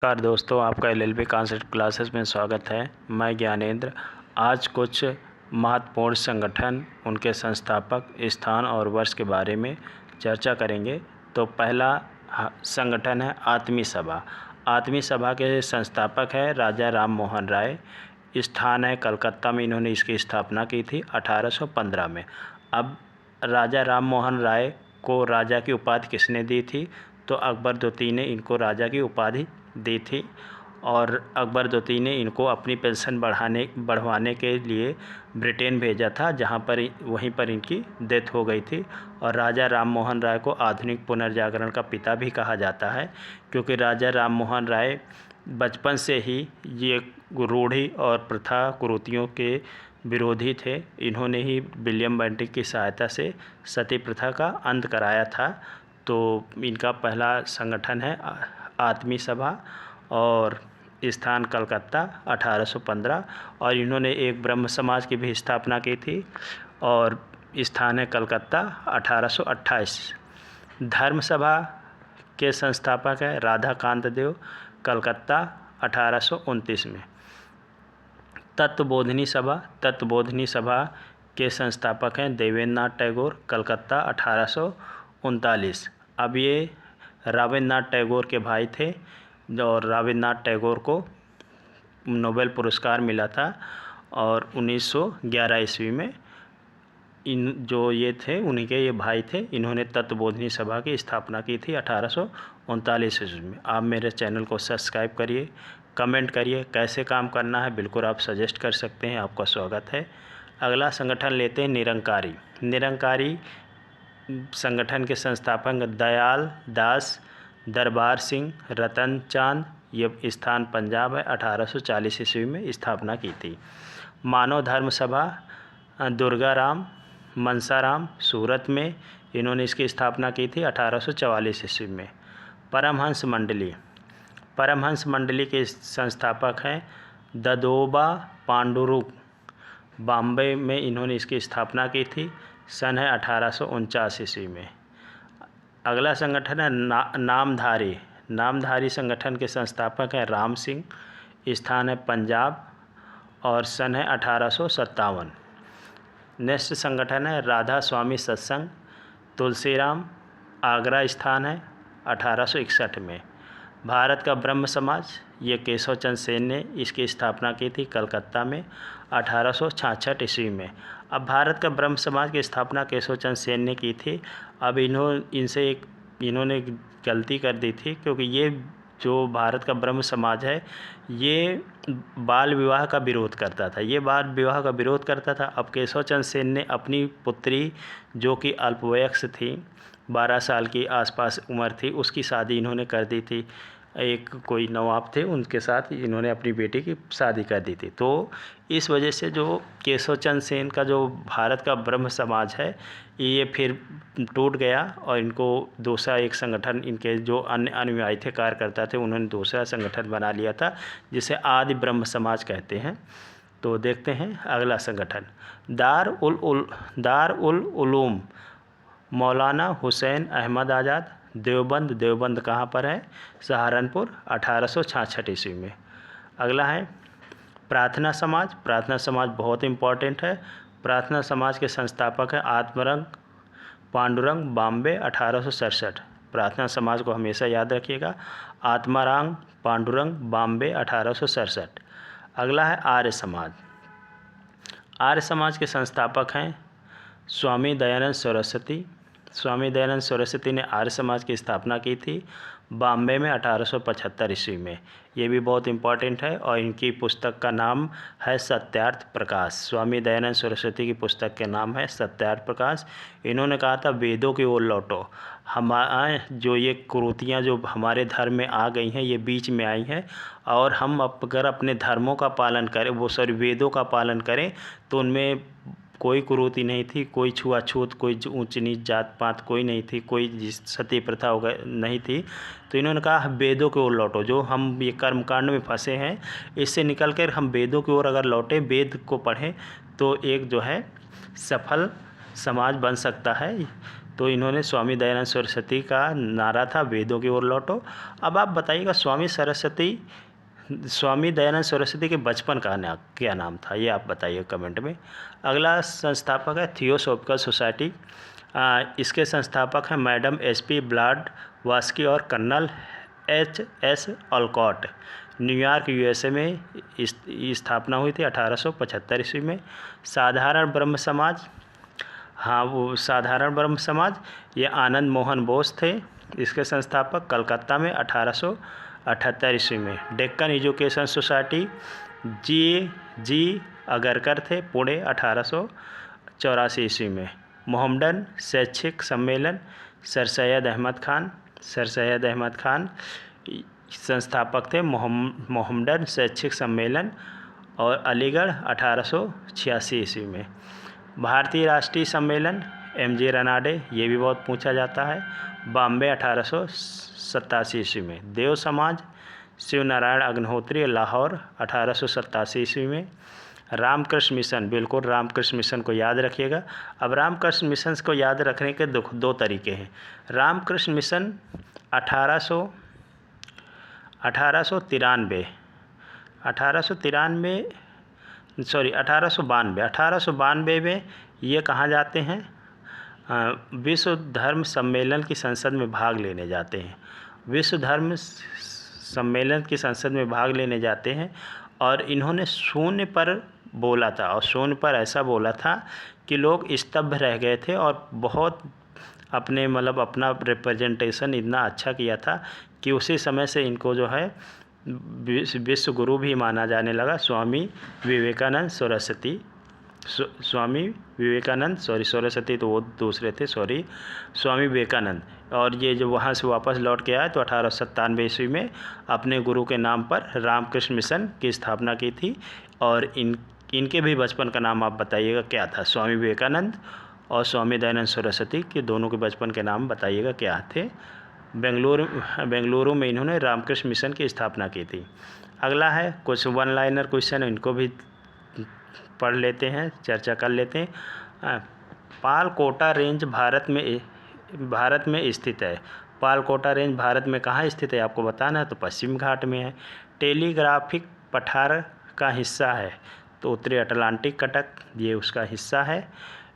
नमस्कार दोस्तों, आपका एलएलबी कॉन्सेप्ट क्लासेस में स्वागत है। मैं ज्ञानेंद्र। आज कुछ महत्वपूर्ण संगठन, उनके संस्थापक, स्थान और वर्ष के बारे में चर्चा करेंगे। तो पहला संगठन है आत्मी सभा। आत्मी सभा के संस्थापक है राजा राम मोहन राय। स्थान है कलकत्ता में, इन्होंने इसकी स्थापना की थी 1815 में। अब राजा राम मोहन राय को राजा की उपाधि किसने दी थी? तो अकबर द्वितीय ने इनको राजा की उपाधि दी थी और अकबर द्वितीय ने इनको अपनी पेंशन बढ़वाने के लिए ब्रिटेन भेजा था, जहां पर वहीं पर इनकी डेथ हो गई थी। और राजा राम मोहन राय को आधुनिक पुनर्जागरण का पिता भी कहा जाता है, क्योंकि राजा राम मोहन राय बचपन से ही ये रूढ़ि और प्रथा कुरीतियों के विरोधी थे। इन्होंने ही विलियम बेंटिक की सहायता से सती प्रथा का अंत कराया था। तो इनका पहला संगठन है आत्मी सभा और स्थान कलकत्ता 1815। और इन्होंने एक ब्रह्म समाज की भी स्थापना की थी और स्थान है कलकत्ता 1828। धर्म सभा के संस्थापक है राधाकांत देव, कलकत्ता 1829 में। तत्वबोधिनी सभा के संस्थापक हैं देवेंद्र नाथ टैगोर, कलकत्ता 1839। अब ये रवींद्रनाथ टैगोर के भाई थे और रवींद्रनाथ टैगोर को नोबेल पुरस्कार मिला था और 1911 ईस्वी में इन जो ये थे उन्हीं के ये भाई थे। इन्होंने तत्वबोधिनी सभा की स्थापना की थी 1839 ईस्वी में। आप मेरे चैनल को सब्सक्राइब करिए, कमेंट करिए, कैसे काम करना है बिल्कुल आप सजेस्ट कर सकते हैं, आपका स्वागत है। अगला संगठन लेते हैं निरंकारी संगठन के संस्थापक दयाल दास दरबार सिंह रतन चांद, ये स्थान पंजाब है, 1840 ईस्वी में स्थापना की थी। मानव धर्म सभा दुर्गाराम मनसाराम, सूरत में, इन्होंने इसकी स्थापना की थी 1844 ईस्वी में। परमहंस मंडली के संस्थापक हैं ददोबा पांडुरंग, बॉम्बे में इन्होंने इसकी स्थापना की थी, सन है 1849 ईस्वी में। अगला संगठन है नामधारी संगठन के संस्थापक हैं राम सिंह, स्थान है पंजाब और सन है 1857। नेक्स्ट संगठन है राधा स्वामी सत्संग, तुलसीराम, आगरा, स्थान है 1861 में। भारत का ब्रह्म समाज, ये केशव चंद्र सेन ने इसकी स्थापना की थी कलकत्ता में 1866 ईस्वी में। अब भारत का ब्रह्म समाज की स्थापना केशव चंद्र सेन ने की थी। अब इन्होंने गलती कर दी थी, क्योंकि ये जो भारत का ब्रह्म समाज है ये बाल विवाह का विरोध करता था। अब केशव चंद्र सेन ने अपनी पुत्री, जो कि अल्पवयस्क थी, 12 साल की आसपास उम्र थी, उसकी शादी इन्होंने कर दी थी। एक कोई नवाब थे, उनके साथ इन्होंने अपनी बेटी की शादी कर दी थी। तो इस वजह से जो केशव चंद्र सेन का जो भारत का ब्रह्म समाज है ये फिर टूट गया और इनको दूसरा एक संगठन, इनके जो अन्य अनुयायी थे, कार्यकर्ता थे, उन्होंने दूसरा संगठन बना लिया था जिसे आदि ब्रह्म समाज कहते हैं। तो देखते हैं अगला संगठन दार उल उलूम मौलाना हुसैन अहमद आज़ाद, देवबंद कहाँ पर है? सहारनपुर, 1866 ईस्वी में। अगला है प्रार्थना समाज बहुत इम्पॉर्टेंट है। प्रार्थना समाज के संस्थापक है आत्माराम पांडुरंग, बॉम्बे, 1867। प्रार्थना समाज को हमेशा याद रखिएगा, आत्माराम पांडुरंग, बॉम्बे, 1867। अगला है आर्य समाज के संस्थापक हैं स्वामी दयानंद सरस्वती ने आर्य समाज की स्थापना की थी बॉम्बे में 1875 ईस्वी में। ये भी बहुत इम्पॉर्टेंट है और इनकी पुस्तक का नाम है सत्यार्थ प्रकाश। स्वामी दयानंद सरस्वती की पुस्तक के नाम है सत्यार्थ प्रकाश। इन्होंने कहा था वेदों की ओर लौटो, हमारे जो ये कुरीतियाँ जो हमारे धर्म में आ गई हैं ये बीच में आई हैं, और हम अगर अपने धर्मों का पालन करें, वेदों का पालन करें, तो उनमें कोई कुरीति नहीं थी, कोई छुआछूत, कोई ऊंच नीच जात पात कोई नहीं थी, कोई सती प्रथा नहीं थी। तो इन्होंने कहा वेदों की ओर लौटो, जो हम ये कर्मकांड में फंसे हैं इससे निकल कर हम वेदों की ओर अगर लौटें, वेद को पढ़ें, तो एक जो है सफल समाज बन सकता है। तो इन्होंने स्वामी दयानंद सरस्वती का नारा था वेदों की ओर लौटो। अब आप बताइएगा स्वामी दयानंद सरस्वती के बचपन का क्या नाम था, ये आप बताइए कमेंट में। अगला संस्थापक है थियोसॉफिकल सोसाइटी। इसके संस्थापक हैं मैडम SP ब्लडवास्की और कर्नल HS ऑलकॉट। न्यूयॉर्क USA में स्थापना हुई थी 1875 ईस्वी में। साधारण ब्रह्म समाज, हाँ वो साधारण ब्रह्म समाज, ये आनंद मोहन बोस थे इसके संस्थापक, कलकत्ता में 1878 ईस्वी में। डेक्कन एजुकेशन सोसाइटी जी अगरकर थे, पुणे 1884 ईस्वी में। मोहम्मडन शैक्षिक सम्मेलन सर सैयद अहमद खान संस्थापक थे मोहम्मडन शैक्षिक सम्मेलन, और अलीगढ़ 1886 ईस्वी में। भारतीय राष्ट्रीय सम्मेलन MG रनाडे, ये भी बहुत पूछा जाता है, बॉम्बे 1887 ईस्वी में। देव समाज शिव नारायण अग्निहोत्री, लाहौर 1887 ईस्वी में। रामकृष्ण मिशन, बिल्कुल रामकृष्ण मिशन को याद रखिएगा। अब रामकृष्ण मिशन को याद रखने के दो तरीके हैं। रामकृष्ण मिशन 1892 में ये कहाँ जाते हैं, विश्व धर्म सम्मेलन की संसद में भाग लेने जाते हैं। विश्व धर्म सम्मेलन की संसद में भाग लेने जाते हैं, और इन्होंने शून्य पर बोला था, और शून्य पर ऐसा बोला था कि लोग स्तब्ध रह गए थे, और बहुत अपना रिप्रेजेंटेशन इतना अच्छा किया था कि उसी समय से इनको जो है विश्व गुरु भी माना जाने लगा। स्वामी विवेकानंद सरस्वती तो वो दूसरे थे, स्वामी विवेकानंद। और ये जो वहाँ से वापस लौट के आए तो 1897 ईस्वी में अपने गुरु के नाम पर रामकृष्ण मिशन की स्थापना की थी। और इनके भी बचपन का नाम आप बताइएगा क्या था। स्वामी विवेकानंद और स्वामी दयानंद सरस्वती के दोनों के बचपन के नाम बताइएगा क्या थे। बेंगलुरु में इन्होंने रामकृष्ण मिशन की स्थापना की थी। अगला है कुछ वन लाइनर क्वेश्चन, इनको भी पढ़ लेते हैं, चर्चा कर लेते हैं। पालकोटा रेंज भारत में स्थित है। पालकोटा रेंज भारत में कहाँ स्थित है आपको बताना है, तो पश्चिम घाट में है। टेलीग्राफिक पठार का हिस्सा है, तो उत्तरी अटलांटिक कटक ये उसका हिस्सा है।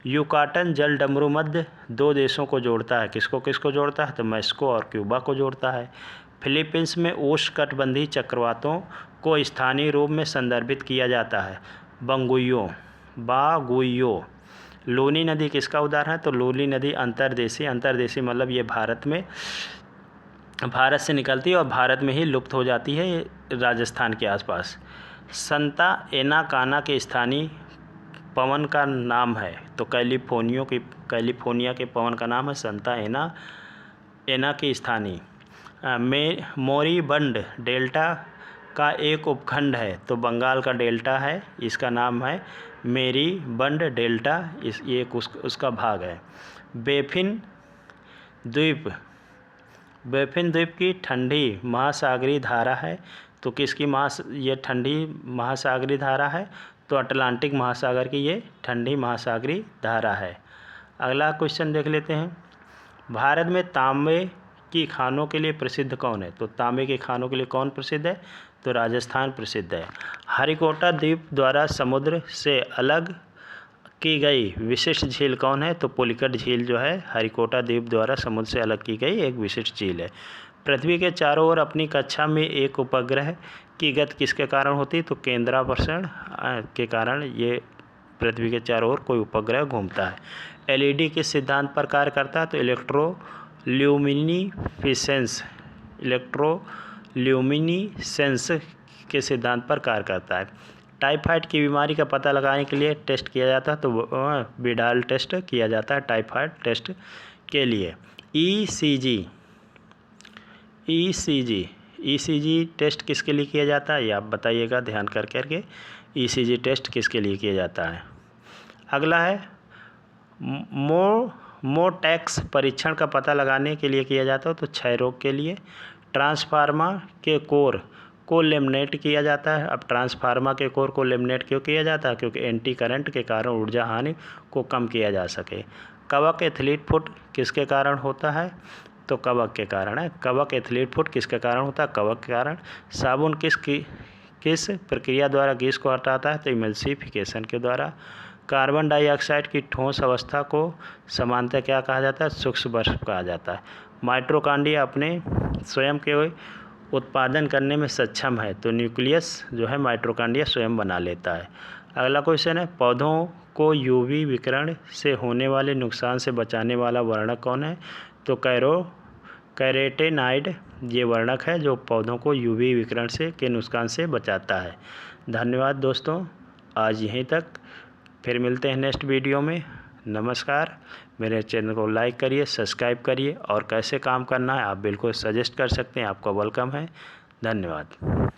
युकाटन जल डमरू मध्य दो देशों को जोड़ता है, किसको जोड़ता है, तो मैक्सिको और क्यूबा को जोड़ता है। फिलीपींस में उष्णकटिबंधीय चक्रवातों को स्थानीय रूप में संदर्भित किया जाता है, बागुइयो। लूनी नदी किसका उदाहरण है, तो लूनी नदी अंतर्देशीय मतलब ये भारत से निकलती है और भारत में ही लुप्त हो जाती है, राजस्थान के आसपास। संता एना काना के स्थानीय पवन का नाम है, तो कैलिफोर्निया के पवन का नाम है संता एना के स्थानीय। मोरीबंड डेल्टा का एक उपखंड है, तो बंगाल का डेल्टा है, इसका नाम है मेरीबंड डेल्टा, ये उसका भाग है। बेफिन द्वीप की ठंडी महासागरीय धारा है, तो किसकी ये ठंडी महासागरीय धारा है, तो अटलांटिक महासागर की ये ठंडी महासागरीय धारा है। अगला क्वेश्चन देख लेते हैं। भारत में तांबे की खानों के लिए प्रसिद्ध कौन है, तो तांबे के खानों के लिए कौन प्रसिद्ध है, तो राजस्थान प्रसिद्ध है। हरिकोटा द्वीप द्वारा समुद्र से अलग की गई विशिष्ट झील कौन है, तो पुलिकट झील जो है हरिकोटा द्वीप द्वारा समुद्र से अलग की गई एक विशिष्ट झील है। पृथ्वी के चारों ओर अपनी कक्षा में एक उपग्रह की गति किसके कारण होती है, तो केंद्राकर्षण के कारण ये पृथ्वी के चारों ओर कोई उपग्रह घूमता है। LED किस सिद्धांत पर कार्य करता है, तो इलेक्ट्रोल्यूमिनिसेंस के सिद्धांत पर कार्य करता है। टाइफाइड की बीमारी का पता लगाने के लिए टेस्ट किया जाता है, तो विडाल टेस्ट किया जाता है टाइफाइड टेस्ट के लिए। ECG टेस्ट किसके लिए किया जाता है, ये आप बताइएगा ध्यान करके ECG टेस्ट किसके लिए किया जाता है। अगला है मोटैक्स परीक्षण का पता लगाने के लिए किया जाता है, तो क्षय रोग के लिए। ट्रांसफार्मर के कोर को लेमिनेट किया जाता है। अब ट्रांसफार्मर के कोर को लेमिनेट क्यों किया जाता है, क्योंकि एंटी करंट के कारण ऊर्जा हानि को कम किया जा सके। कवक एथलीट फुट किसके कारण होता है? तो कवक के कारण है। कवक एथलीट फुट किसके कारण होता है? कवक के कारण। साबुन किस प्रक्रिया द्वारा गैस को हटाता है? तो इमल्सिफिकेशन के द्वारा। कार्बन डाइऑक्साइड की ठोस अवस्था को सामान्यतः क्या कहा जाता है? सूक्ष्म बर्फ कहा जाता है। माइटोकॉन्ड्रिया अपने स्वयं के उत्पादन करने में सक्षम है, तो न्यूक्लियस जो है माइटोकॉन्ड्रिया स्वयं बना लेता है। अगला क्वेश्चन है, पौधों को यूवी विकिरण से होने वाले नुकसान से बचाने वाला वर्णक कौन है? तो कैरोटेनॉइड ये वर्णक है जो पौधों को यूवी विकिरण के नुकसान से बचाता है। धन्यवाद दोस्तों, आज यहीं तक, फिर मिलते हैं नेक्स्ट वीडियो में। नमस्कार। मेरे चैनल को लाइक करिए, सब्सक्राइब करिए और कैसे काम करना है आप बिल्कुल सजेस्ट कर सकते हैं, आपका वेलकम है। धन्यवाद।